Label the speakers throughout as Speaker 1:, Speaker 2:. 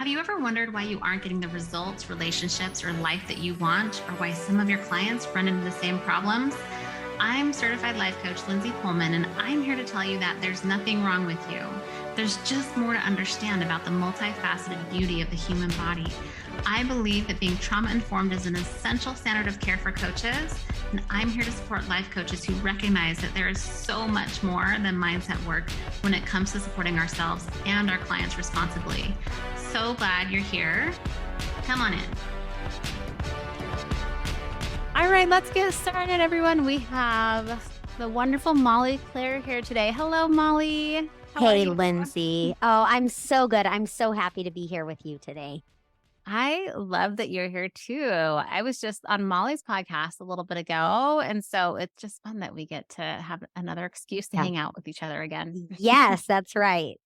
Speaker 1: Have you ever wondered why you aren't getting the results, relationships, or life that you want, or why some of your clients run into the same problems? I'm certified life coach Lindsay Pullman, and I'm here to tell you that there's nothing wrong with you. There's just more to understand about the multifaceted beauty of the human body. I believe that being trauma informed is an essential standard of care for coaches, and I'm here to support life coaches who recognize that there is so much more than mindset work when it comes to supporting ourselves and our clients responsibly. So glad you're here. Come on in. All right, let's get started, everyone. We have the wonderful Molly Claire here today. Hello, Molly. How are
Speaker 2: Hey,
Speaker 1: you?
Speaker 2: Lindsay. Oh, I'm so good. I'm so happy to be here with you today.
Speaker 1: I love that you're here too. I was just on Molly's podcast a little bit ago. And so it's just fun that we get to have another excuse to
Speaker 2: Yeah.
Speaker 1: hang out with each other again.
Speaker 2: Yes, that's right.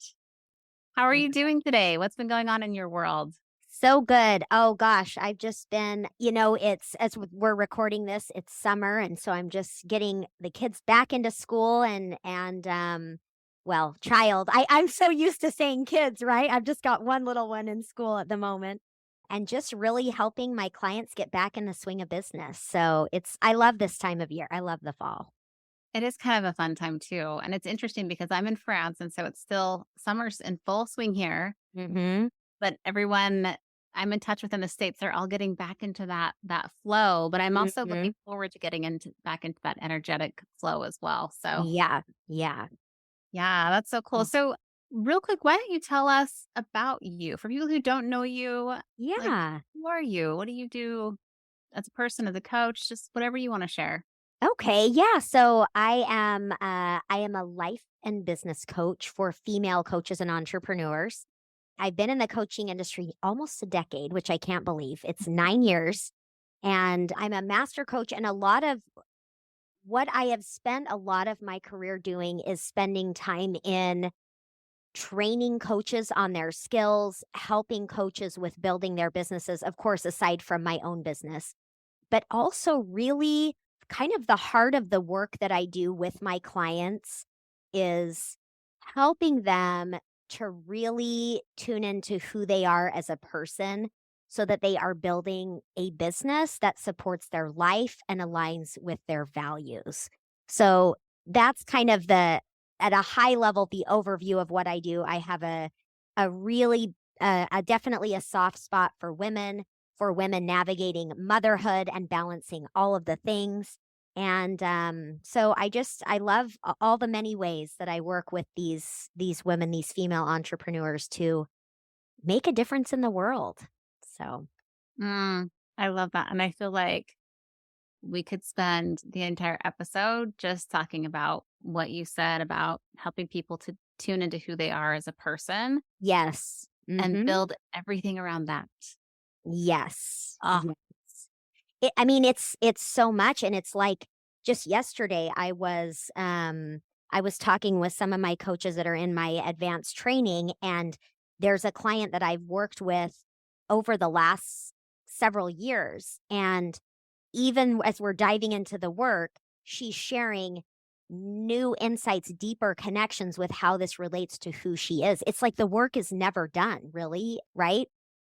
Speaker 1: How are you doing today? What's been going on in your world?
Speaker 2: So good. Oh gosh, I've just been, it's we're recording this, it's summer, and so I'm just getting the kids back into school and child. I'm so used to saying kids, right? I've just got one little one in school at the moment. And just really helping my clients get back in the swing of business. So I love this time of year. I love the fall.
Speaker 1: It is kind of a fun time too. And it's interesting because I'm in France. And so it's still summer's in full swing here.
Speaker 2: Mm-hmm.
Speaker 1: But everyone I'm in touch with in the States, they're all getting back into that flow. But I'm also
Speaker 2: Mm-hmm.
Speaker 1: looking forward to getting back into that energetic flow as well. So
Speaker 2: Yeah. Yeah.
Speaker 1: yeah, that's so cool.
Speaker 2: Mm.
Speaker 1: So real quick, why don't you tell us about you? For people who don't know you, like
Speaker 2: Yeah.
Speaker 1: who are you? What do you do as a person, as a coach? Just whatever you want to share.
Speaker 2: Okay. Yeah. So I am a life and business coach for female coaches and entrepreneurs. I've been in the coaching industry almost a decade, which I can't believe. It's 9 years. And I'm a master coach. And a lot of what I have spent a lot of my career doing is spending time in training coaches on their skills, helping coaches with building their businesses, of course, aside from my own business, but also really kind of the heart of the work that I do with my clients is helping them to really tune into who they are as a person so that they are building a business that supports their life and aligns with their values. So that's kind of at a high level, the overview of what I do. I have a really, definitely a soft spot for women navigating motherhood and balancing all of the things. And so I love all the many ways that I work with these women, these female entrepreneurs to make a difference in the world. So
Speaker 1: I love that. And I feel like we could spend the entire episode just talking about what you said about helping people to tune into who they are as a person
Speaker 2: yes.
Speaker 1: and
Speaker 2: Hmm.
Speaker 1: build everything around that.
Speaker 2: Yes.
Speaker 1: Oh,
Speaker 2: Yes. I mean, it's so much, and it's like just yesterday I was talking with some of my coaches that are in my advanced training, and there's a client that I've worked with over the last several years, and even as we're diving into the work, she's sharing new insights, deeper connections with how this relates to who she is. It's like the work is never done, really, right?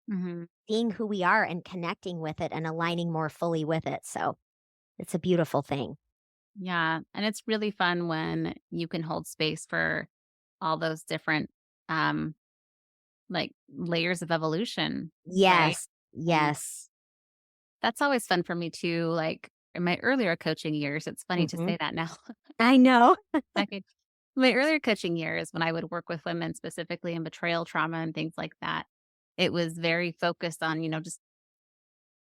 Speaker 1: mhm.
Speaker 2: Seeing who we are and connecting with it and aligning more fully with it. So it's a beautiful thing.
Speaker 1: Yeah. And it's really fun when you can hold space for all those different, um, like layers of evolution, right?
Speaker 2: Yes.
Speaker 1: And
Speaker 2: Yes.
Speaker 1: that's always fun for me too. Like in my earlier coaching years, it's funny to
Speaker 2: Hmm.
Speaker 1: say that now.
Speaker 2: I know.
Speaker 1: Like my earlier coaching years, when I would work with women specifically in betrayal trauma and things like that, it was very focused on, just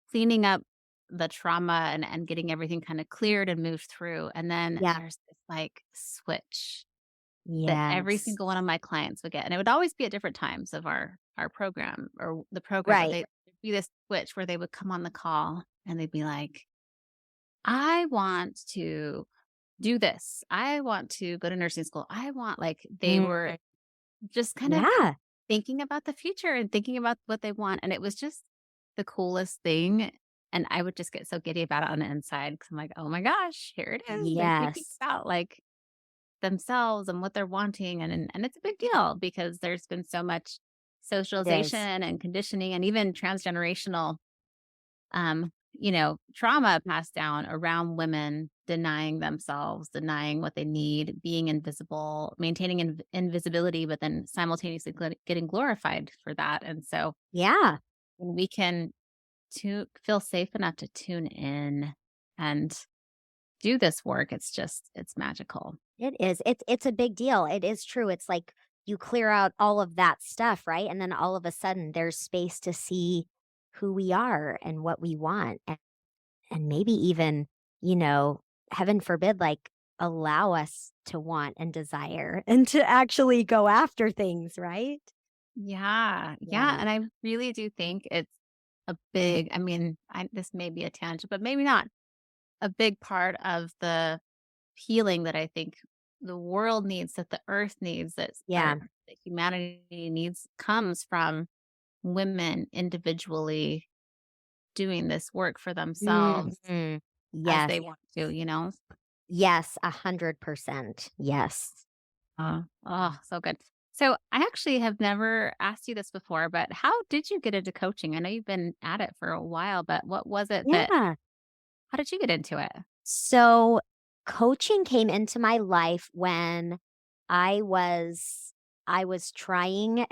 Speaker 1: cleaning up the trauma and getting everything kind of cleared and moved through. And then
Speaker 2: Yeah.
Speaker 1: there's this like switch that every
Speaker 2: Yes.
Speaker 1: single one of my clients would get. And it would always be at different times of our program or the program, but
Speaker 2: Right.
Speaker 1: there'd be this switch where they would come on the call and they'd be like, I want to do this. I want to go to nursing school. I want like they
Speaker 2: Mm.
Speaker 1: were just kind of
Speaker 2: Yeah.
Speaker 1: thinking about the future and thinking about what they want. And it was just the coolest thing. And I would just get so giddy about it on the inside because I'm like, oh my gosh, here it is. They're thinking
Speaker 2: Yes.
Speaker 1: about like themselves and what they're wanting. And it's a big deal because there's been so much
Speaker 2: It is.
Speaker 3: socialization and conditioning and even transgenerational trauma passed down around women denying themselves, denying what they need, being invisible, maintaining invisibility, but then simultaneously getting glorified for that. And so
Speaker 2: Yeah.
Speaker 3: when we can feel safe enough to tune in and do this work, it's magical.
Speaker 2: It is. It's a big deal. It is true. It's like you clear out all of that stuff, right? And then all of a sudden there's space to see who we are and what we want and maybe even, you know, heaven forbid, like allow us to want and desire and to actually go after things, right?
Speaker 3: Yeah. Yeah.
Speaker 2: Yeah.
Speaker 3: And I really do think it's a big, I mean, this may be a tangent, but maybe not a big part of the healing that I think the world needs, that the earth needs,
Speaker 2: Yeah.
Speaker 3: that humanity needs comes from women individually doing this work for themselves
Speaker 2: Mhm.
Speaker 3: as
Speaker 2: Yes.
Speaker 3: they want to, you know?
Speaker 2: Yes, 100%. Yes.
Speaker 3: Oh, so good. So I actually have never asked you this before, but how did you get into coaching? I know you've been at it for a while, but what was it
Speaker 2: Yeah.
Speaker 3: how did you get into it?
Speaker 2: So, coaching came into my life when I was I was trying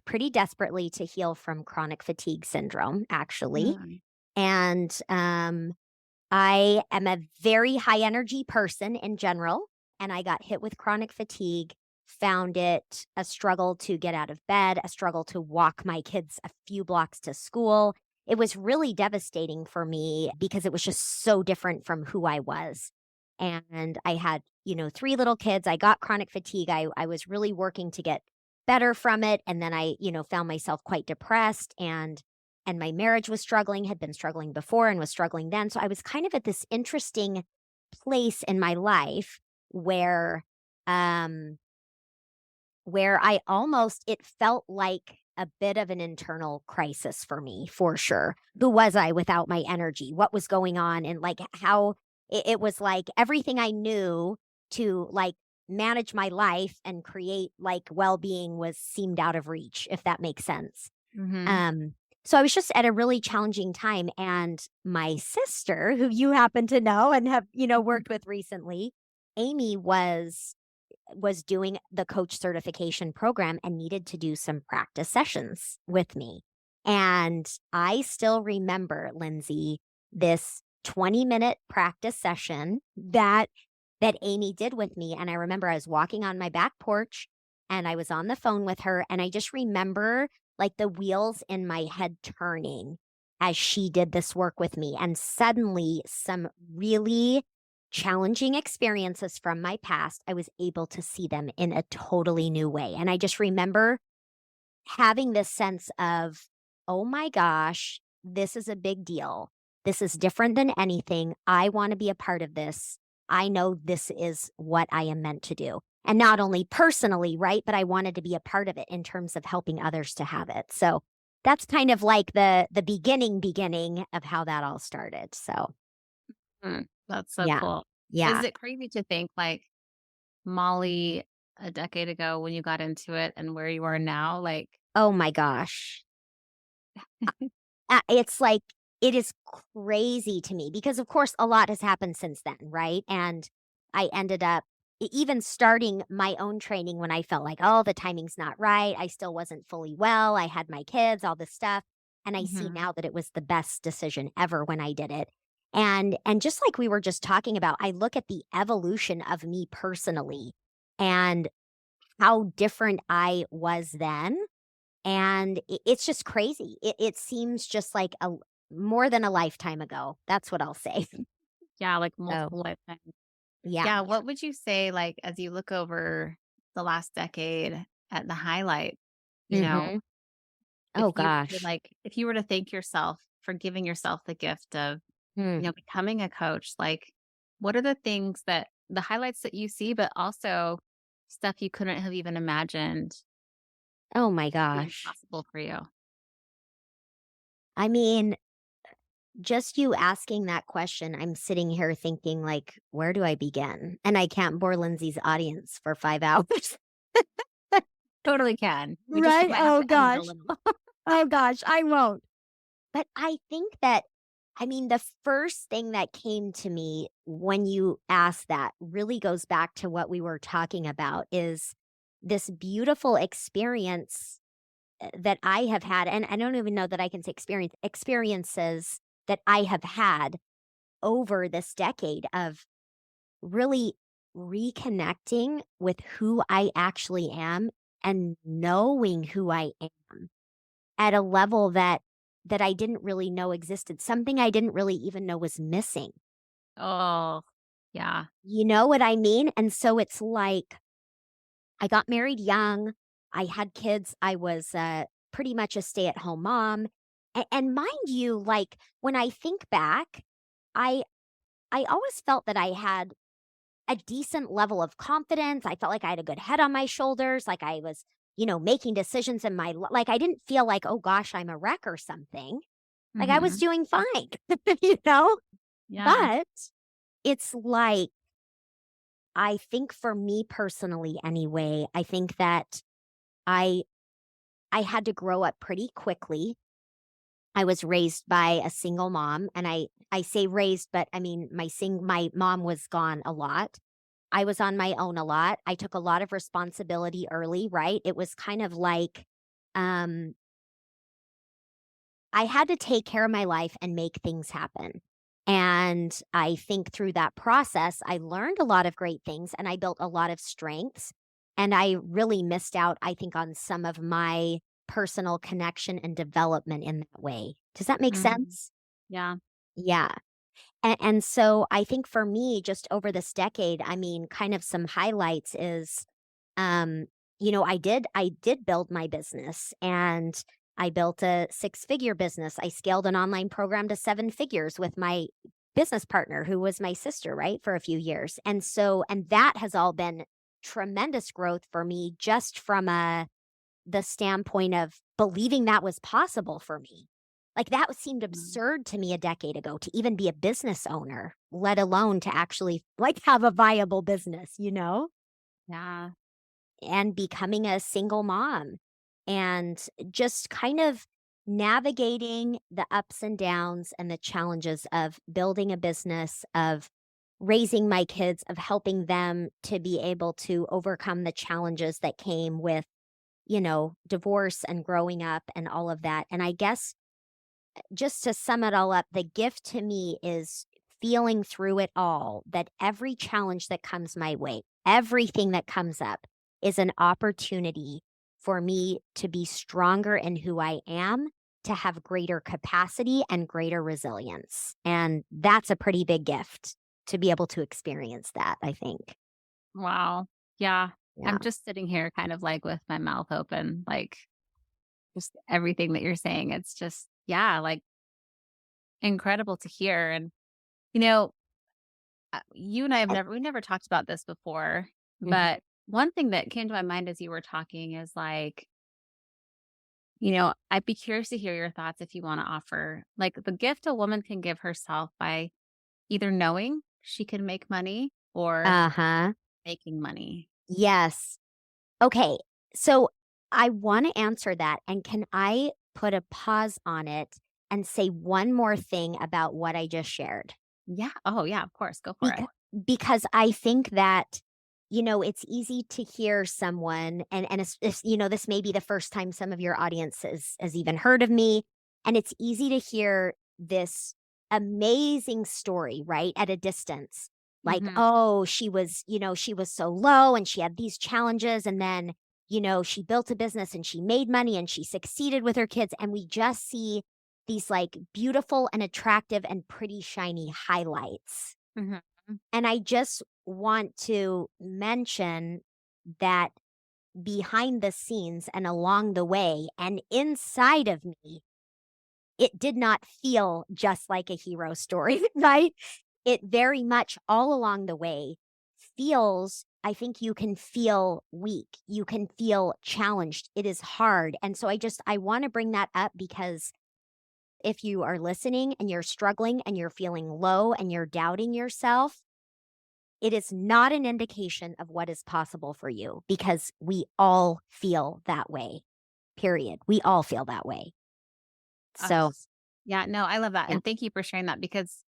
Speaker 2: pretty desperately to heal from chronic fatigue syndrome, actually.
Speaker 3: Mm.
Speaker 2: And I am a very high energy person in general, and I got hit with chronic fatigue, found it a struggle to get out of bed, a struggle to walk my kids a few blocks to school. It was really devastating for me because it was just so different from who I was. And I had, you know, 3 little kids. I got chronic fatigue. I was really working to get better from it. And then I, you know, found myself quite depressed and my marriage was struggling, had been struggling before and was struggling then. So I was kind of at this interesting place in my life where um where I almost it felt like a bit of an internal crisis for me, for sure. Who was I without my energy? What was going on? And like how it was like everything I knew to like manage my life and create like well-being was seemed out of reach, if that makes sense.
Speaker 3: Mhm.
Speaker 2: Um, so I was just at a really challenging time, and my sister, who you happen to know and have, you know,
Speaker 3: Mhm.
Speaker 2: worked with recently, Amy was doing the coach certification program and needed to do some practice sessions with me. And I still remember, Lindsay, this 20-minute practice session that Amy did with me. And I remember I was walking on my back porch and I was on the phone with her. And I just remember like the wheels in my head turning as she did this work with me. And suddenly, some really challenging experiences from my past, I was able to see them in a totally new way. And I just remember having this sense of, oh my gosh, this is a big deal. This is different than anything. I want to be a part of this. I know this is what I am meant to do. And not only personally, right? But I wanted to be a part of it in terms of helping others to have it. So that's kind of like the beginning of how that all started. So
Speaker 3: Mm, that's so
Speaker 2: yeah.
Speaker 3: cool. Is
Speaker 2: Yeah.
Speaker 3: it crazy to think like Molly a decade ago when you got into it and where you are now? Like,
Speaker 2: Oh my gosh. It's like it is crazy to me because, of course, a lot has happened since then, right? And I ended up even starting my own training when I felt like, oh, the timing's not right. I still wasn't fully well. I had my kids, all this stuff. And I see
Speaker 3: mhm,
Speaker 2: now that it was the best decision ever when I did it. And just like we were just talking about, I look at the evolution of me personally and how different I was then and it's just crazy. It seems just like a more than a lifetime ago. That's what I'll say.
Speaker 3: yeah, like
Speaker 2: So,
Speaker 3: multiple lifetimes.
Speaker 2: yeah.
Speaker 3: Yeah, what would you say, like, as you look over the last decade at the highlight, you know,
Speaker 2: Mhm. Oh gosh.
Speaker 3: if you were to thank yourself for giving yourself the gift of,
Speaker 2: Hmm.
Speaker 3: becoming a coach, like, what are the things the highlights that you see, but also stuff you couldn't have even imagined
Speaker 2: Oh my
Speaker 3: being
Speaker 2: gosh.
Speaker 3: possible for you?
Speaker 2: I mean, just you asking that question, I'm sitting here thinking like, where do I begin? And I can't bore Lindsay's audience for 5 hours.
Speaker 3: totally can. We just
Speaker 2: Right?
Speaker 3: might have
Speaker 2: Oh
Speaker 3: to edit a
Speaker 2: gosh.
Speaker 3: little.
Speaker 2: Oh gosh, I won't. But I think that, I mean, the first thing that came to me when you asked that really goes back to what we were talking about is this beautiful experience that I have had. And I don't even know that I can say experiences that I have had over this decade of really reconnecting with who I actually am and knowing who I am at a level that I didn't really know existed, something I didn't really even know was missing.
Speaker 3: Oh, yeah.
Speaker 2: You know what I mean? And so it's like I got married young, I had kids, I was, pretty much a stay-at-home mom, and mind you, like, when I think back, I I always felt that I had a decent level of confidence. I felt like I had a good head on my shoulders, like I was, making decisions in my like, I didn't feel like, "Oh gosh, I'm a wreck or something." Like, I was
Speaker 3: Mhm.
Speaker 2: doing fine, you know?
Speaker 3: Yeah.
Speaker 2: But it's like, I think for me personally anyway, I think that I I had to grow up pretty quickly. I was raised by a single mom, and I say raised, but I mean, my mom was gone a lot. I was on my own a lot. I took a lot of responsibility early, right? It was kind of like, um, I had to take care of my life and make things happen. And I think through that process, I learned a lot of great things and I built a lot of strengths. And I really missed out, I think, on some of my personal connection and development in that way. Does that make
Speaker 3: Mhm.
Speaker 2: sense?
Speaker 3: Yeah.
Speaker 2: Yeah. And so I think for me, just over this decade, I mean, kind of some highlights is, um, I did build my business and I built a six-figure business. I scaled an online program to seven figures with my business partner, who was my sister, right, for a few years. And that has all been tremendous growth for me just from the standpoint of believing that was possible for me. Like, that seemed
Speaker 3: Mhm.
Speaker 2: absurd to me a decade ago to even be a business owner, let alone to actually, like, have a viable business, you know?
Speaker 3: Yeah.
Speaker 2: And becoming a single mom and just kind of navigating the ups and downs and the challenges of building a business, of raising my kids, of helping them to be able to overcome the challenges that came with divorce and growing up and all of that. And I guess just to sum it all up, the gift to me is feeling through it all that every challenge that comes my way, everything that comes up is an opportunity for me to be stronger in who I am, to have greater capacity and greater resilience. And that's a pretty big gift to be able to experience that, I think.
Speaker 3: Wow. Yeah.
Speaker 2: Yeah.
Speaker 3: I'm just sitting here kind of like with my mouth open, like just everything that you're saying. It's just, yeah, like incredible to hear. And, you know, you and I we never talked about this before,
Speaker 2: Mhm.
Speaker 3: but one thing that came to my mind as you were talking is like, I'd be curious to hear your thoughts if you want to offer like the gift a woman can give herself by either knowing she can make money or
Speaker 2: Uh-huh.
Speaker 3: making money.
Speaker 2: Yes. Okay, so I wanna answer that, and can I put a pause on it and say one more thing about what I just shared?
Speaker 3: Yeah. Oh, yeah. Of course. Go for it.
Speaker 2: Becau because I think that, it's easy to hear someone and this may be the first time some of your audience has even heard of me, and it's easy to hear this amazing story, right, at a distance. Like,
Speaker 3: Hmm.
Speaker 2: "Oh, she was so low and she had these challenges, and then, she built a business and she made money and she succeeded with her kids," and we just see these, like, beautiful and attractive and pretty shiny highlights.
Speaker 3: Hmm.
Speaker 2: And I just want to mention that behind the scenes and along the way and inside of me, it did not feel just like a hero story, right? It very much all along the way feels, I think you can feel weak. You can feel challenged. It is hard. And so I want to bring that up because if you are listening and you're struggling and you're feeling low and you're doubting yourself, it is not an indication of what is possible for you, because we all feel that way, period. We all feel that way.
Speaker 3: Ugh.
Speaker 2: So,
Speaker 3: Yeah, no, I love that.
Speaker 2: yeah.
Speaker 3: And thank you for sharing that because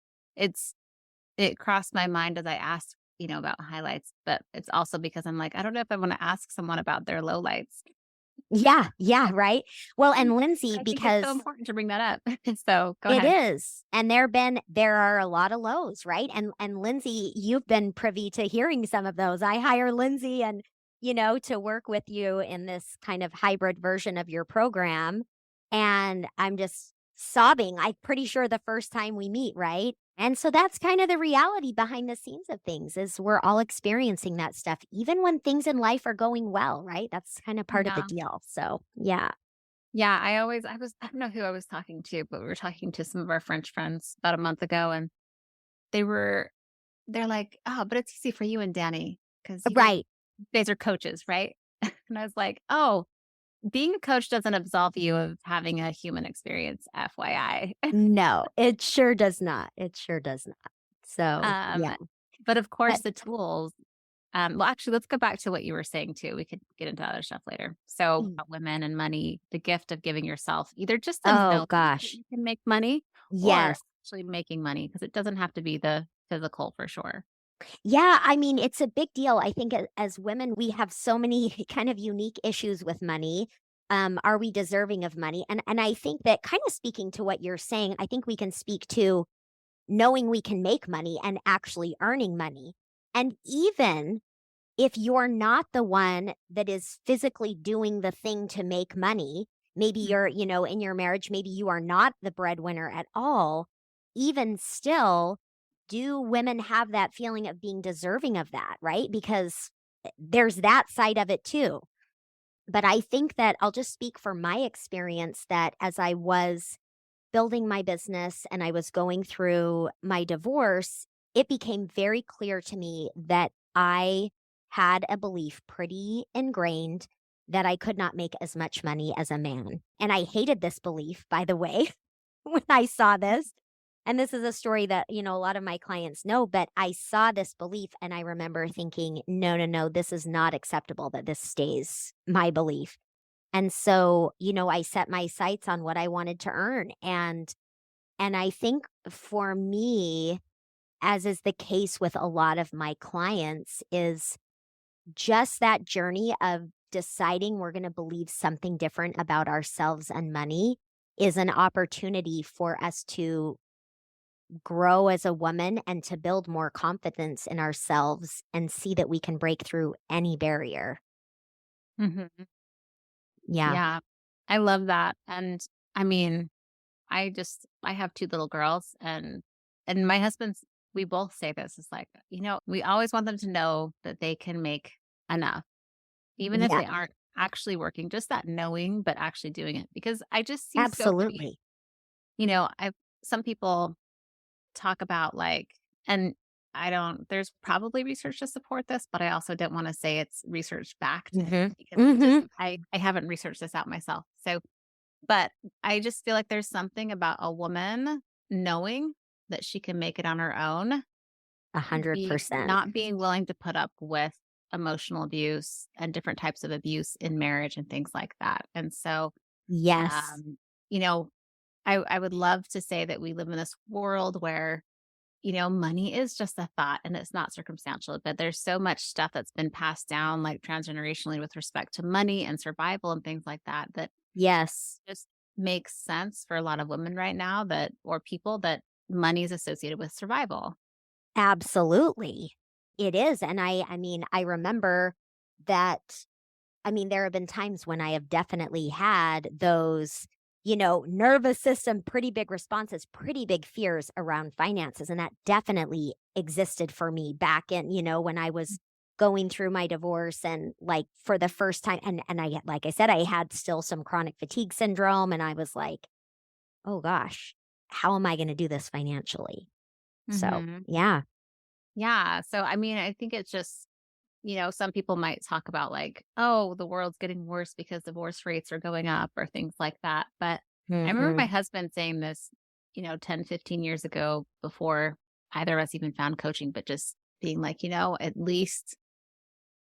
Speaker 3: it crossed my mind as I asked, about highlights, but it's also because I'm like, I don't know if I want to ask someone about their lowlights.
Speaker 2: Yeah, yeah, right? Well,
Speaker 3: Mm.
Speaker 2: and Lindsay,
Speaker 3: I think it's so
Speaker 2: because
Speaker 3: important to bring that up. So go
Speaker 2: it
Speaker 3: ahead.
Speaker 2: is. And there are a lot of lows, right? And Lindsay, you've been privy to hearing some of those. I hire Lindsay and to work with you in this kind of hybrid version of your program. And I'm just sobbing. I'm pretty sure the first time we meet, right? And so that's kind of the reality behind the scenes of things, is we're all experiencing that stuff, even when things in life are going well, right? That's kind of part of the
Speaker 3: Yeah.
Speaker 2: deal. So yeah.
Speaker 3: Yeah, I don't know who I was talking to, but we were talking to some of our French friends about a month ago and they're like, "Oh, but it's easy for you and Danny because
Speaker 2: Right.
Speaker 3: you guys are coaches, right?" And I was like, "Oh, being a coach doesn't absolve you of having a human experience, FYI."
Speaker 2: No, it sure does not. It sure does not. So,
Speaker 3: Um,
Speaker 2: yeah.
Speaker 3: but of course
Speaker 2: But
Speaker 3: the tools well, actually, let's go back to what you were saying too. We could get into other stuff later. So,
Speaker 2: mm,
Speaker 3: about women and money, the gift of giving yourself either just the
Speaker 2: oh
Speaker 3: knowledge that
Speaker 2: gosh.
Speaker 3: you can make money or
Speaker 2: Yes.
Speaker 3: actually making money because it doesn't have to be the physical for sure.
Speaker 2: Yeah, I mean, it's a big deal. I think as women, we have so many kind of unique issues with money. Are we deserving of money? And I think that, kind of speaking to what you're saying, I think we can speak to knowing we can make money and actually earning money. And even if you're not the one that is physically doing the thing to make money, maybe
Speaker 3: Mm.
Speaker 2: you're, in your marriage, maybe you are not the breadwinner at all, even still, do women have that feeling of being deserving of that, right? Because there's that side of it too. But I think that I'll just speak for my experience, that as I was building my business and I was going through my divorce, it became very clear to me that I had a belief pretty ingrained that I could not make as much money as a man. And I hated this belief, by the way, when I saw this. And this is a story that, a lot of my clients know, but I saw this belief and I remember thinking, no, no, no, this is not acceptable that this stays my belief. And so, I set my sights on what I wanted to earn. And I think for me, as is the case with a lot of my clients, is just that journey of deciding we're going to believe something different about ourselves and money is an opportunity for us to grow as a woman and to build more confidence in ourselves and see that we can break through any barrier.
Speaker 3: Mhm.
Speaker 2: Yeah.
Speaker 3: Yeah, I love that. And I mean, I have 2 little girls and my husband's we both say this. It's like, we always want them to know that they can make enough, even if
Speaker 2: Yeah,
Speaker 3: they aren't actually working, just that knowing, but actually doing it. Because I just see so many,
Speaker 2: absolutely.
Speaker 3: I some people talk about like and I don't there's probably research to support this, but I also don't want to say it's research backed
Speaker 2: Mhm.
Speaker 3: because it just
Speaker 2: Mhm.
Speaker 3: I haven't researched this out myself. So but I just feel like there's something about a woman knowing that she can make it on her own, be
Speaker 2: 100%.
Speaker 3: not being willing to put up with emotional abuse and different types of abuse in marriage and things like that. And so,
Speaker 2: Yes,
Speaker 3: um, you know, I would love to say that we live in this world where, money is just a thought and it's not circumstantial, but there's so much stuff that's been passed down like transgenerationally with respect to money and survival and things like that that
Speaker 2: yes,
Speaker 3: just makes sense for a lot of women right now that or people that money is associated with survival.
Speaker 2: absolutely. It is, and I mean, I remember that. I mean, there have been times when I have definitely had those, nervous system, pretty big responses, pretty big fears around finances, and that definitely existed for me back in, when I was going through my divorce, and, like, for the first time, and I, like I said, I had still some chronic fatigue syndrome, and I was like, "Oh gosh, how am I gonna do this financially?" So,
Speaker 3: Hmm.
Speaker 2: yeah.
Speaker 3: Yeah. So, I mean, I think it's just, some people might talk about like, oh, the world's getting worse because divorce rates are going up or things like that. But I remember my
Speaker 2: Mm-mm.
Speaker 3: husband saying this, 10, 15 years ago before either of us even found coaching, but just being like, at least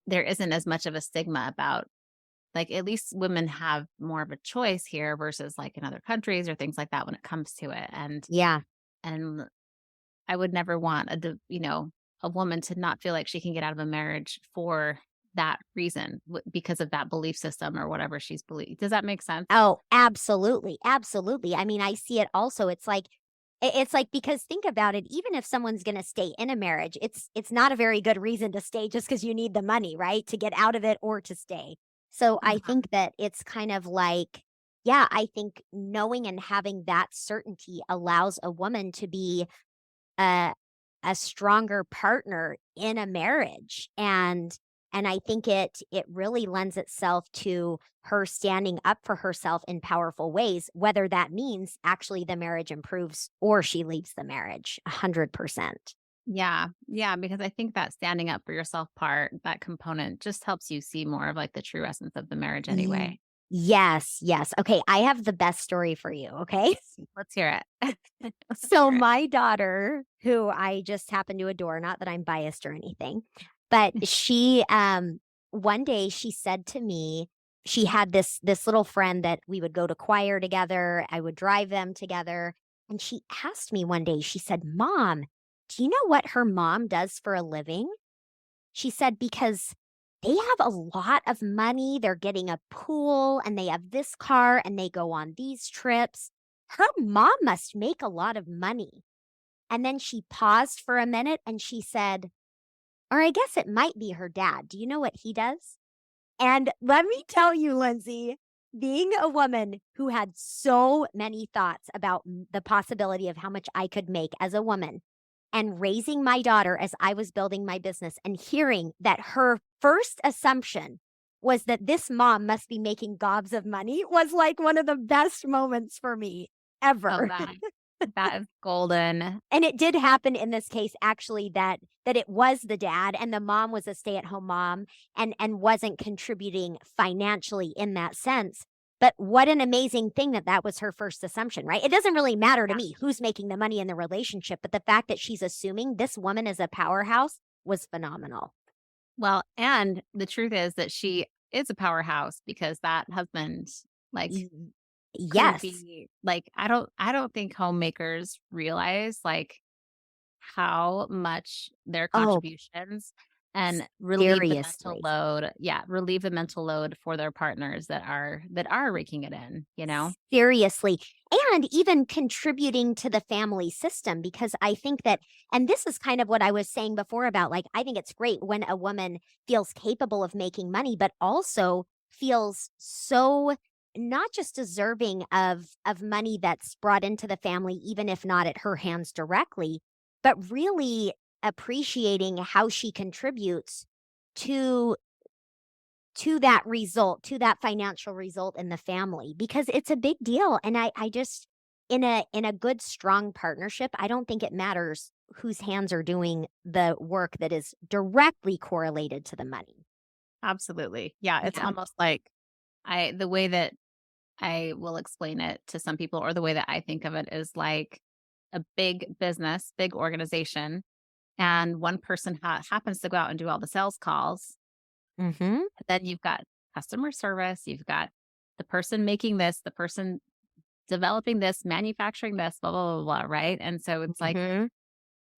Speaker 3: there isn't as much of a stigma about, like, at least women have more of a choice here versus like in other countries or things like that when it comes to it.
Speaker 2: Yeah.
Speaker 3: And I would never want a woman to not feel like she can get out of a marriage for that reason because of that belief system or whatever she's believed. Does that make sense?
Speaker 2: Oh, absolutely, absolutely. I mean, I see it also. It's like because think about it, even if someone's gonna stay in a marriage, it's not a very good reason to stay just because you need the money, right? To get out of it or to stay. So I
Speaker 3: Uh-huh.
Speaker 2: think that it's kind of like, yeah, I think knowing and having that certainty allows a woman to be a a stronger partner in a marriage, and I think it really lends itself to her standing up for herself in powerful ways, whether that means actually the marriage improves or she leaves the marriage 100%.
Speaker 3: Yeah. Yeah. Because I think that standing up for yourself part, that component just helps you see more of like the true essence of the marriage
Speaker 2: Ye
Speaker 3: anyway.
Speaker 2: Yes, yes. Okay, I have the best story for you, okay?
Speaker 3: Let's hear it. Let's
Speaker 2: So
Speaker 3: hear it.
Speaker 2: my daughter, who I just happen to adore, not that I'm biased or anything, but she one day she said to me, she had this little friend that we would go to choir together, I would drive them together, and she asked me one day, she said, "Mom, do you know what her mom does for a living?" She said, "Because they have a lot of money, they're getting a pool and they have this car and they go on these trips. Her mom must make a lot of money." And then she paused for a minute and she said, "Or I guess it might be her dad. Do you know what he does?" And let me tell you, Lindsay, being a woman who had so many thoughts about the possibility of how much I could make as a woman and raising my daughter as I was building my business and hearing that her first assumption was that this mom must be making gobs of money was like one of the best moments for me
Speaker 3: Oh,
Speaker 2: ever.
Speaker 3: that is golden.
Speaker 2: And it did happen in this case actually that it was the dad and the mom was a stay-at-home mom and wasn't contributing financially in that sense. But what an amazing thing that that was her first assumption, right? It doesn't really matter to
Speaker 3: Yeah.
Speaker 2: me who's making the money in the relationship, but the fact that she's assuming this woman is a powerhouse was phenomenal.
Speaker 3: Well, and the truth is that she is a powerhouse because that husband, like,
Speaker 2: Y-
Speaker 3: couldn't
Speaker 2: Yes.
Speaker 3: be like, I don't think homemakers realize like how much their
Speaker 2: Oh,
Speaker 3: contributions and relieve the mental
Speaker 2: seriously.
Speaker 3: load. Yeah, relieve the mental load for their partners that are raking it in.
Speaker 2: Seriously, and even contributing to the family system because I think that and this is kind of what I was saying before about, like, I think it's great when a woman feels capable of making money, but also feels so not just deserving of money that's brought into the family, even if not at her hands directly, but really appreciating how she contributes to that result, to that financial result in the family because it's a big deal. And I just in a good strong partnership, I don't think it matters whose hands are doing the work that is directly correlated to the money.
Speaker 3: Absolutely. Yeah, it's
Speaker 2: Yeah.
Speaker 3: almost like the way that I will explain it to some people, or the way that I think of it is like a big business, big organization, and one person happens to go out and do all the sales calls.
Speaker 2: Mhm.
Speaker 3: Then you've got customer service, you've got the person making this, the person developing this, manufacturing this, blah, blah, blah, blah, right? And so it's like,
Speaker 2: Mhm.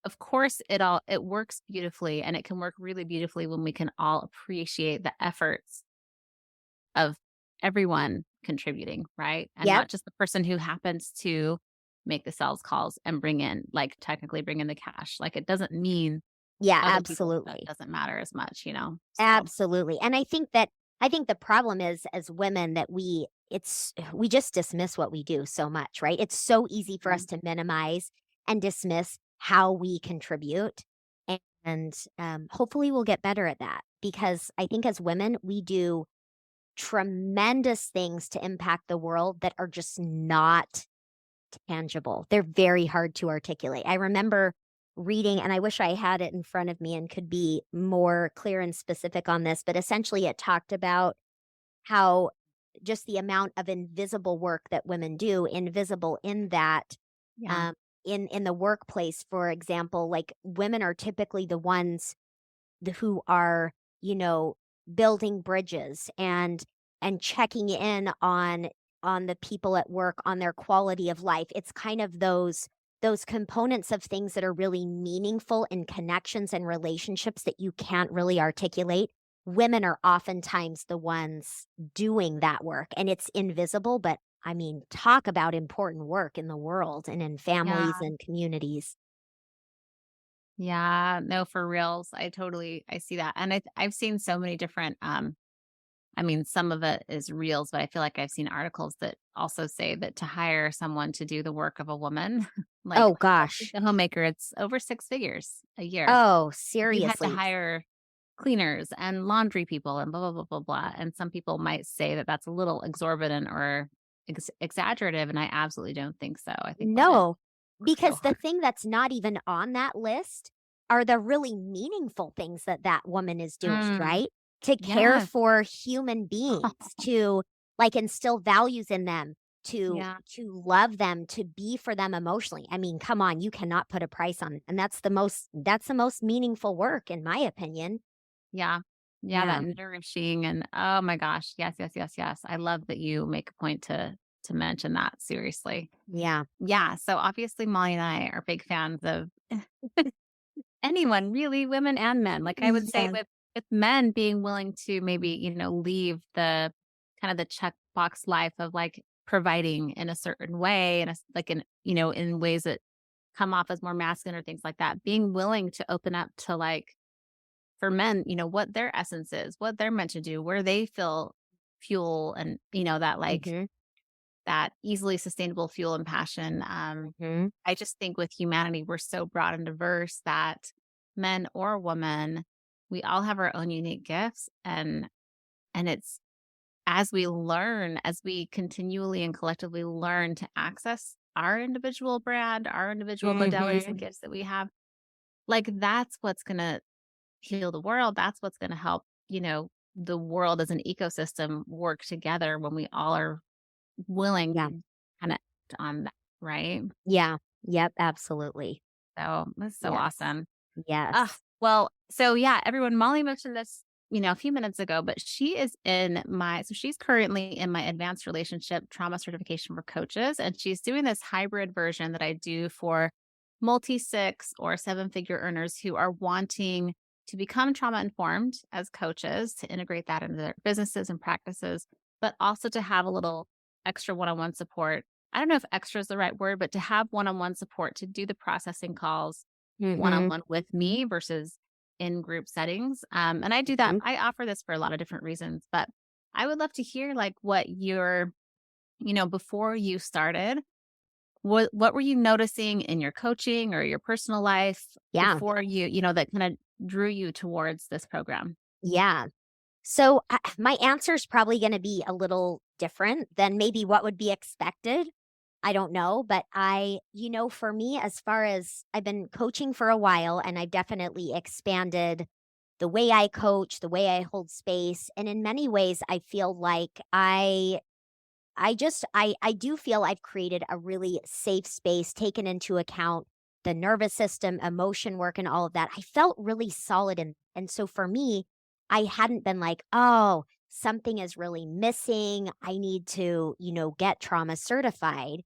Speaker 3: of course, it works beautifully, and it can work really beautifully when we can all appreciate the efforts of everyone contributing, right? And
Speaker 2: Yep.
Speaker 3: not just the person who happens to make the sales calls and technically bring in the cash. Like, it doesn't mean
Speaker 2: Yeah,
Speaker 3: other people, that
Speaker 2: absolutely.
Speaker 3: doesn't matter as much. So,
Speaker 2: Absolutely. And I think the problem is as women that we just dismiss what we do so much, right? It's so easy for us
Speaker 3: mm,
Speaker 2: to minimize and dismiss how we contribute. And hopefully we'll get better at that because I think as women, we do tremendous things to impact the world that are just not tangible. They're very hard to articulate. I remember reading, and I wish I had it in front of me and could be more clear and specific on this, but essentially it talked about how just the amount of invisible work that women do, invisible in that
Speaker 3: yeah.
Speaker 2: in the workplace, for example, like women are typically the ones who are, building bridges and checking in on the people at work, on their quality of life. It's kind of those components of things that are really meaningful in connections and relationships that you can't really articulate. Women are oftentimes the ones doing that work, and it's invisible, but I mean, talk about important work in the world and in families
Speaker 3: Yeah.
Speaker 2: and communities.
Speaker 3: Yeah. No, for reals. I see that. And I've seen so many different, I mean, some of it is reels, but I feel like I've seen articles that also say that to hire someone to do the work of a woman, like
Speaker 2: Oh gosh.
Speaker 3: the homemaker, it's over 6 figures a year.
Speaker 2: Oh,
Speaker 3: If you had to
Speaker 2: seriously.
Speaker 3: hire cleaners and laundry people and blah, blah, blah, blah, blah. And some people might say that that's a little exorbitant or exaggerative. And I absolutely don't think so. I think women
Speaker 2: No,
Speaker 3: work so
Speaker 2: because the
Speaker 3: hard.
Speaker 2: thing that's not even on that list are the really meaningful things that that woman is doing,
Speaker 3: Mm,
Speaker 2: right? To care
Speaker 3: yes.
Speaker 2: for human beings, to like instill values in them, to
Speaker 3: Yeah.
Speaker 2: to love them, to be for them emotionally. I mean, come on, you cannot put a price on it. And that's the most meaningful work in my opinion.
Speaker 3: Yeah. Yeah, that
Speaker 2: Yeah.
Speaker 3: nourishing and oh my gosh. Yes, yes, yes, yes. I love that you make a point to mention that, seriously.
Speaker 2: Yeah.
Speaker 3: Yeah, so obviously Molly and I are big fans of anyone really, women and men. Like I would say
Speaker 2: Yes.
Speaker 3: with men being willing to maybe, leave the kind of the checkbox life of like providing in a certain way and like in ways that come off as more masculine or things like that. Being willing to open up to like for men, what their essence is, what they're meant to do, where they feel fuel and, that like
Speaker 2: Mhm.
Speaker 3: that easily sustainable fuel and passion.
Speaker 2: Mhm.
Speaker 3: I just think with humanity, we're so broad and diverse that men or women, we all have our own unique gifts. And it's as we continually and collectively learn to access our individual brand, our individual modalities and
Speaker 2: Mhm.
Speaker 3: gifts that we have, like that's what's gonna heal the world. That's what's gonna help, the world as an ecosystem work together when we all are willing
Speaker 2: Yeah.
Speaker 3: to kind of on that, right?
Speaker 2: Yeah. Yep, absolutely.
Speaker 3: So that's so
Speaker 2: Yes.
Speaker 3: awesome.
Speaker 2: Yes.
Speaker 3: Well, so yeah, everyone, Molly mentioned this, a few minutes ago, but so she's currently in my advanced relationship trauma certification for coaches. And she's doing this hybrid version that I do for multi 6 or 7 figure earners who are wanting to become trauma informed as coaches to integrate that into their businesses and practices, but also to have a little extra one on one support. I don't know if extra is the right word, but to have one on one support to do the processing calls one on
Speaker 2: Mhm.
Speaker 3: one with me versus in group settings. And I do that.
Speaker 2: Mhm.
Speaker 3: I offer this for a lot of different reasons, but I would love to hear like what before you started, what were you noticing in your coaching or your personal life
Speaker 2: Yeah.
Speaker 3: before that kind of drew you towards this program?
Speaker 2: Yeah. So, my answer is probably gonna be a little different than maybe what would be expected. I don't know, but for me, as far as I've been coaching for a while, and I've definitely expanded the way I coach, the way I hold space, and in many ways, I feel like I do feel I've created a really safe space, taken into account the nervous system, emotion work, and all of that. I felt really solid, and so for me, I hadn't been like, "Oh, something is really missing. I need to, get trauma certified."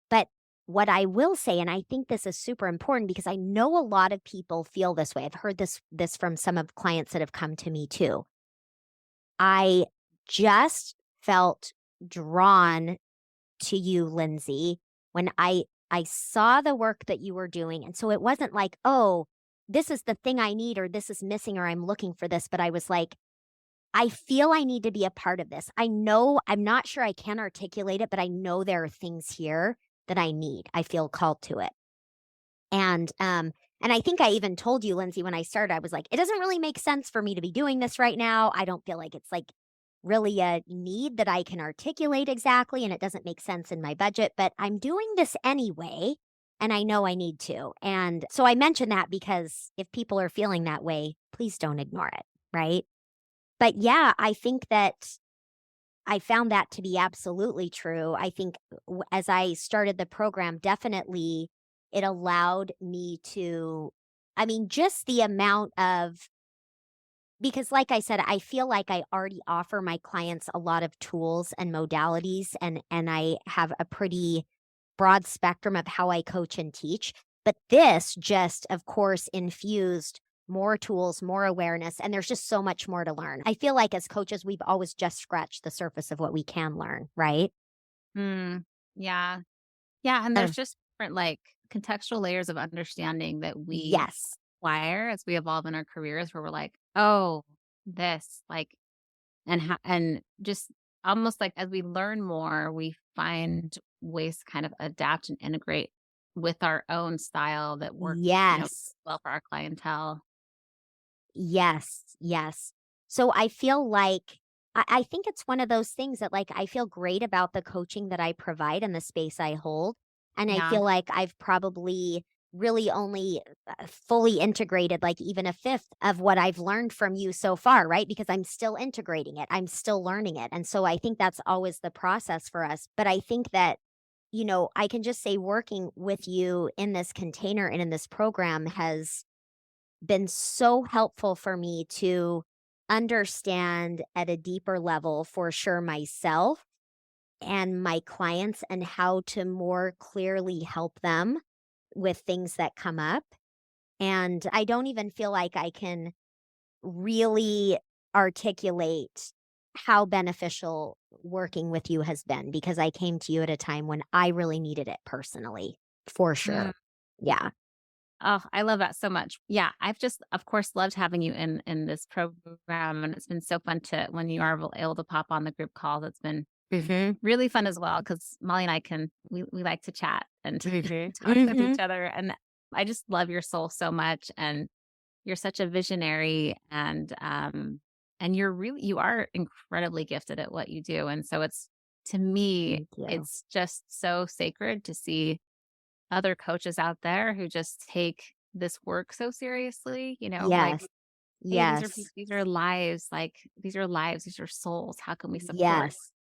Speaker 2: But what I will say, and I think this is super important because I know a lot of people feel this way. I've heard this from some of clients that have come to me too. I just felt drawn to you, Lindsay, when I saw the work that you were doing. And so it wasn't like, "Oh, this is the thing I need," or "This is missing," or "I'm looking for this," but I was like, "I feel I need to be a part of this. I know I'm not sure I can articulate it, but I know there are things here that I need. I feel called to it." And I think I even told you, Lindsay, when I started, I was like, "It doesn't really make sense for me to be doing this right now. I don't feel like it's like really a need that I can articulate exactly, and it doesn't make sense in my budget, but I'm doing this anyway, and I know I need to." And so I mention that because if people are feeling that way, please don't ignore it, right? But yeah, I think that I found that to be absolutely true. I think as I started the program, definitely it allowed me to, I mean, just the amount of, because like I said, I feel like I already offer my clients a lot of tools and modalities, and I have a pretty broad spectrum of how I coach and teach. But this just, of course, infused more tools, more awareness, and there's just so much more to learn. I feel like as coaches, we've always just scratched the surface of what we can learn, right?
Speaker 3: Mm, yeah. Yeah, and
Speaker 2: Uh,
Speaker 3: there's just different, like, contextual layers of understanding that we
Speaker 2: yes.
Speaker 3: acquire as we evolve in our careers where we're like, "Oh, this," like, and just almost like as we learn more, we find ways to kind of adapt and integrate with our own style that works,
Speaker 2: Yes.
Speaker 3: well for our clientele.
Speaker 2: Yes, yes. So I feel like I think it's one of those things that like I feel great about the coaching that I provide and the space I hold. And I
Speaker 3: Yeah.
Speaker 2: feel like I've probably really only fully integrated like even a fifth of what I've learned from you so far, right? Because I'm still integrating it, I'm still learning it. And so I think that's always the process for us. But I think that, I can just say working with you in this container and in this program has been so helpful for me to understand at a deeper level for sure myself and my clients and how to more clearly help them with things that come up. And I don't even feel like I can really articulate how beneficial working with you has been because I came to you at a time when I really needed it personally, for
Speaker 3: Mm.
Speaker 2: sure. Yeah.
Speaker 3: Oh, I love that so much. Yeah, I've just, of course, loved having you in this program, and it's been so fun to when you are able to pop on the group calls. It's been really fun as well because Molly and I we like to chat and talk with
Speaker 2: Hmm.
Speaker 3: each other, and I just love your soul so much, and you're such a visionary, and you are incredibly gifted at what you do, and so it's to me,
Speaker 2: Thank you.
Speaker 3: it's just so sacred to see other coaches out there who just take this work so seriously, like,
Speaker 2: Yes.
Speaker 3: "Hey,
Speaker 2: Yes.
Speaker 3: these are lives, these are souls. How can we support
Speaker 2: Yes.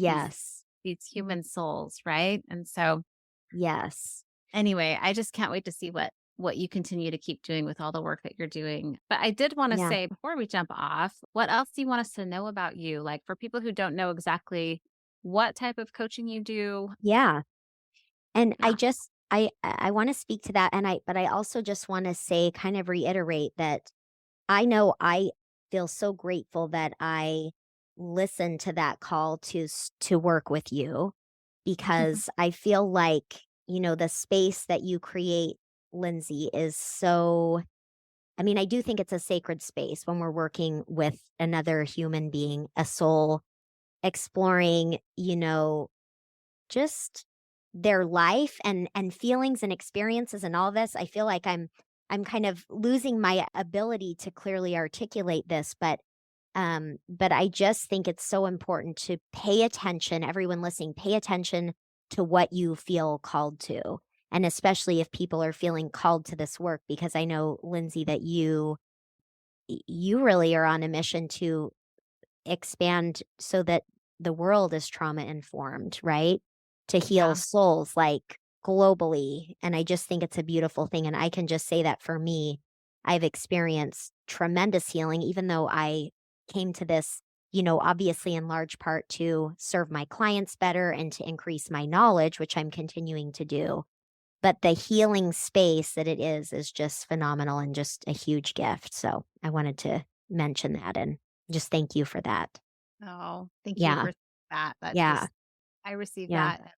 Speaker 3: these
Speaker 2: Yes.
Speaker 3: these human souls?" Right? And so,
Speaker 2: Yes.
Speaker 3: anyway, I just can't wait to see what you continue to keep doing with all the work that you're doing. But I did wanna
Speaker 2: Yeah.
Speaker 3: say before we jump off, what else do you want us to know about you? Like, for people who don't know exactly what type of coaching you do.
Speaker 2: Yeah. And I
Speaker 3: Yeah.
Speaker 2: just I wanna speak to that, and I also just wanna say, kind of reiterate that I know I feel so grateful that I listened to that call to work with you because I feel like, the space that you create, Lindsay, is so, I mean, I do think it's a sacred space when we're working with another human being, a soul, exploring, just their life and feelings and experiences and all this. I feel like I'm kind of losing my ability to clearly articulate this, but I just think it's so important to pay attention, everyone listening, pay attention to what you feel called to. And especially if people are feeling called to this work, because I know, Lindsay, that you really are on a mission to expand so that the world is trauma informed, right? To heal
Speaker 3: Yeah.
Speaker 2: souls like globally. And I just think it's a beautiful thing. And I can just say that for me, I've experienced tremendous healing, even though I came to this, obviously in large part to serve my clients better and to increase my knowledge, which I'm continuing to do. But the healing space that it is just phenomenal and just a huge gift. So I wanted to mention that and just thank you for that.
Speaker 3: Oh, thank you
Speaker 2: Yeah,
Speaker 3: for that. That
Speaker 2: yeah,
Speaker 3: just I received
Speaker 2: yeah,
Speaker 3: that,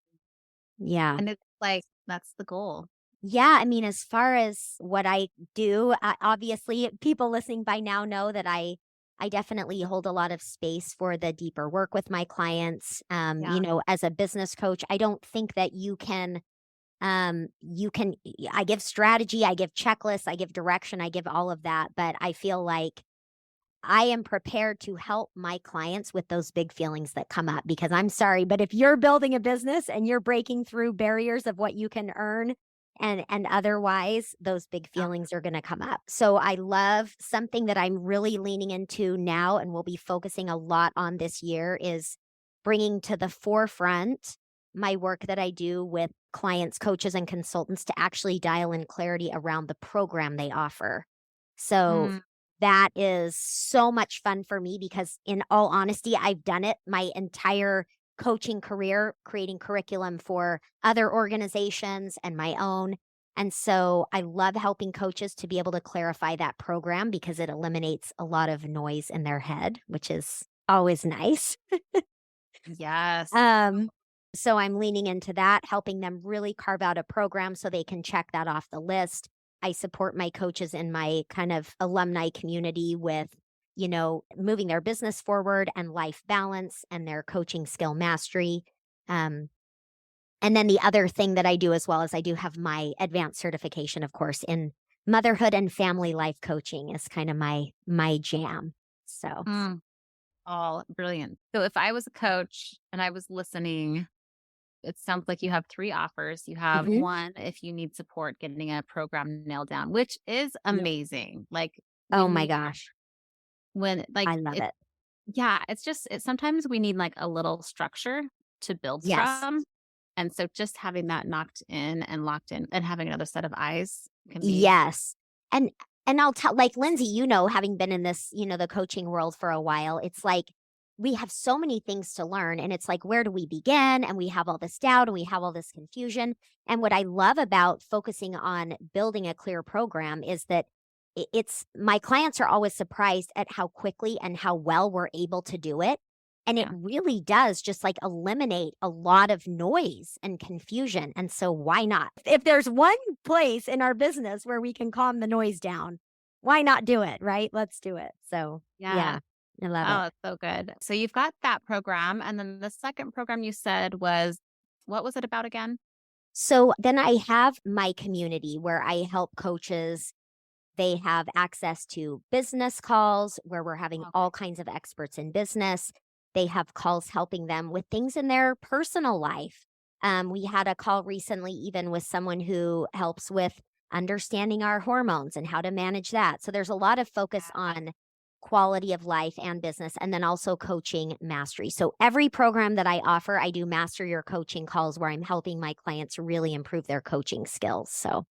Speaker 2: yeah.
Speaker 3: and it's like, that's the goal.
Speaker 2: Yeah, I mean, as far as what I do, obviously, people listening by now know that I definitely hold a lot of space for the deeper work with my clients.
Speaker 3: Yeah.
Speaker 2: As a business coach, I don't think that I give strategy, I give checklists, I give direction, I give all of that, but I feel like I am prepared to help my clients with those big feelings that come up because I'm sorry, but if you're building a business and you're breaking through barriers of what you can earn and otherwise, those big
Speaker 3: Yeah.
Speaker 2: feelings are going to come up. So I love something that I'm really leaning into now and will be focusing a lot on this year is bringing to the forefront my work that I do with clients, coaches, and consultants to actually dial in clarity around the program they offer. So
Speaker 3: Mm,
Speaker 2: that is so much fun for me because, in all honesty, I've done it my entire coaching career, creating curriculum for other organizations and my own. And so I love helping coaches to be able to clarify that program because it eliminates a lot of noise in their head, which is always nice.
Speaker 3: yes.
Speaker 2: Um, so I'm leaning into that, helping them really carve out a program so they can check that off the list. I support my coaches in my kind of alumni community with, moving their business forward and life balance and their coaching skill mastery. Um, and then the other thing that I do as well is I do have my advanced certification, of course, in motherhood and family life coaching is kind of my jam. So,
Speaker 3: Mm, all brilliant. So if I was a coach and I was listening, it sounds like you have three offers. You have
Speaker 2: mhm.
Speaker 3: one if you need support getting a program nailed down, which is
Speaker 2: Yeah.
Speaker 3: amazing. Like we
Speaker 2: Oh my
Speaker 3: need
Speaker 2: gosh,
Speaker 3: when
Speaker 2: I
Speaker 3: like
Speaker 2: love
Speaker 3: it
Speaker 2: it.
Speaker 3: yeah, it's just sometimes we need like a little structure to build
Speaker 2: Yes.
Speaker 3: from. And so just having that knocked in and locked in and having another set of eyes can be
Speaker 2: Yes. And I'll tell, like, Lindsay, having been in this, the coaching world for a while, it's like we have so many things to learn and it's like where do we begin? And we have all this doubt and we have all this confusion. And what I love about focusing on building a clear program is that it's my clients are always surprised at how quickly and how well we're able to do it. And it
Speaker 3: yeah.
Speaker 2: really does just like eliminate a lot of noise and confusion. And so why not? If there's one place in our business where we can calm the noise down, why not do it, right? Let's do it. So,
Speaker 3: Yeah.
Speaker 2: yeah, I love it.
Speaker 3: Oh, it's so good. So you've got that program. And then the second program you said was, what was it about again?
Speaker 2: So then I have my community where I help coaches. They have access to business calls where we're having
Speaker 3: Okay.
Speaker 2: all kinds of experts in business. They have calls helping them with things in their personal life. We had a call recently, even with someone who helps with understanding our hormones and how to manage that. So there's a lot of focus on quality of life and business, and then also coaching mastery. So every program that I offer, I do master your coaching calls where I'm helping my clients really improve their coaching skills. So,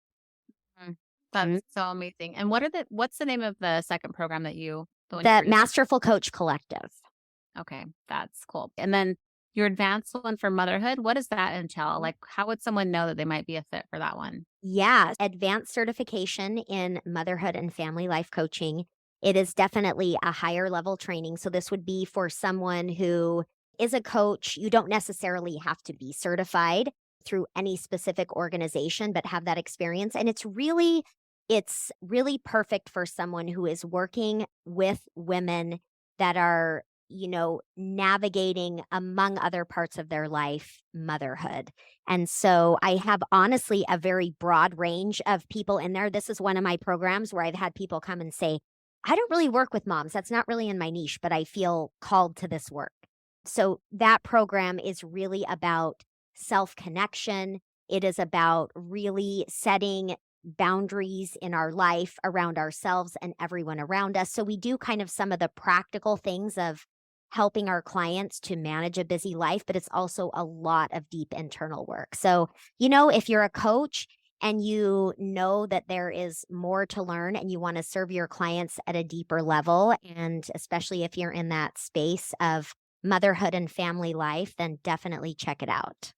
Speaker 3: Mm, that's so amazing. And what's the name of the second program the one you
Speaker 2: the
Speaker 3: were just
Speaker 2: Masterful Coach Collective.
Speaker 3: okay, that's cool. And then your advanced one for motherhood, what does that entail? Like how would someone know that they might be a fit for that one?
Speaker 2: Yeah, advanced certification in motherhood and family life coaching. It is definitely a higher level training. So, this would be for someone who is a coach. You don't necessarily have to be certified through any specific organization, but have that experience. And it's really perfect for someone who is working with women that are, navigating among other parts of their life, motherhood. And so I have honestly a very broad range of people in there. This is one of my programs where I've had people come and say, I don't really work with moms. That's not really in my niche, but I feel called to this work. So that program is really about self connection. It is about really setting boundaries in our life around ourselves and everyone around us. So we do kind of some of the practical things of helping our clients to manage a busy life, but it's also a lot of deep internal work. So, if you're a coach and you know that there is more to learn and you want to serve your clients at a deeper level, and especially if you're in that space of motherhood and family life, then definitely check it out.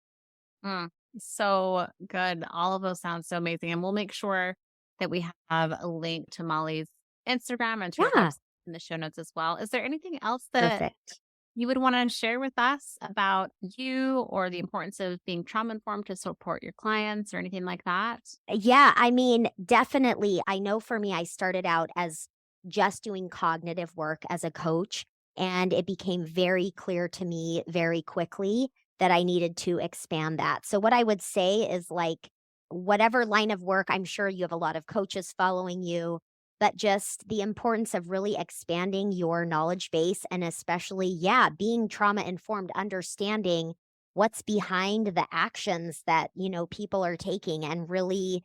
Speaker 3: Mm, so good. All of those sound so amazing. And we'll make sure that we have a link to Molly's Instagram and to her
Speaker 2: Yeah,
Speaker 3: website in the show notes as well. Is there anything else that
Speaker 2: perfect.
Speaker 3: you would want to share with us about you or the importance of being trauma informed to support your clients or anything like that?
Speaker 2: Yeah, I mean, definitely. I know for me, I started out as just doing cognitive work as a coach, and it became very clear to me very quickly that I needed to expand that. So, what I would say is like, whatever line of work, I'm sure you have a lot of coaches following you, but just the importance of really expanding your knowledge base and especially, yeah, being trauma informed, understanding what's behind the actions that, people are taking. And really,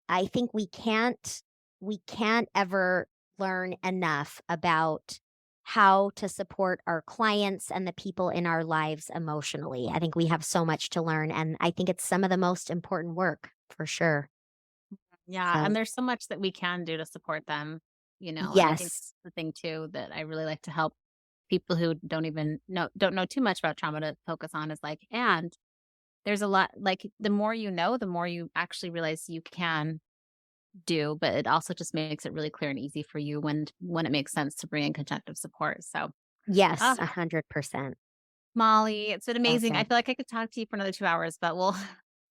Speaker 2: I think we can't ever learn enough about how to support our clients and the people in our lives emotionally. I think we have so much to learn, and I think it's some of the most important work for sure.
Speaker 3: Yeah, and
Speaker 2: So,
Speaker 3: there's so much that we can do to support them, and I think
Speaker 2: yes.
Speaker 3: that's the thing too that I really like to help people who don't know too much about trauma to focus on is like, and there's a lot like the more you know, the more you actually realize you can do, but it also just makes it really clear and easy for you when it makes sense to bring in conjunctive support. So,
Speaker 2: Yes,
Speaker 3: ah,
Speaker 2: 100%.
Speaker 3: Molly, it's been amazing. I
Speaker 2: Awesome.
Speaker 3: feel like I could talk to you for another 2 hours, but we'll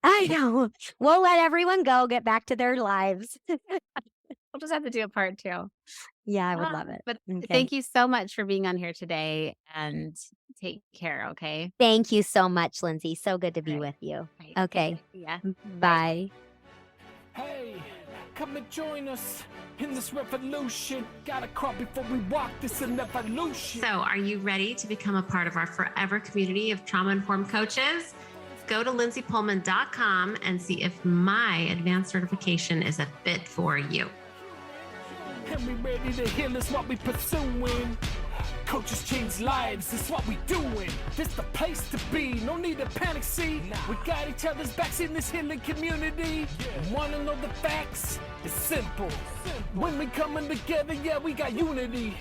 Speaker 2: I know. We'll let everyone go, get back to their lives.
Speaker 3: we'll just have to do a part two.
Speaker 2: Yeah, I would
Speaker 3: Ah,
Speaker 2: love it.
Speaker 3: but
Speaker 2: Okay.
Speaker 3: thank you so much for being on here today and take care. Okay.
Speaker 2: Thank you so much, Lindsay. So good to
Speaker 3: All
Speaker 2: be
Speaker 3: right.
Speaker 2: with you.
Speaker 3: All right. Take care.
Speaker 2: Okay.
Speaker 3: See ya. Bye.
Speaker 2: Bye.
Speaker 4: Hey, come and join us in this revolution. Gotta crawl before we walk. This an evolution.
Speaker 1: So, are you ready to become a part of our forever community of trauma-informed coaches? Go to lindsaypullman.com and see if my advanced certification is a fit for you.
Speaker 4: And we ready to heal is what we pursuing. Coaches change lives, it's what we doing. This the place to be, no need to panic, see. We got each other's backs in this healing community. Wanna know the facts? It's simple. When we coming together, yeah, we got unity.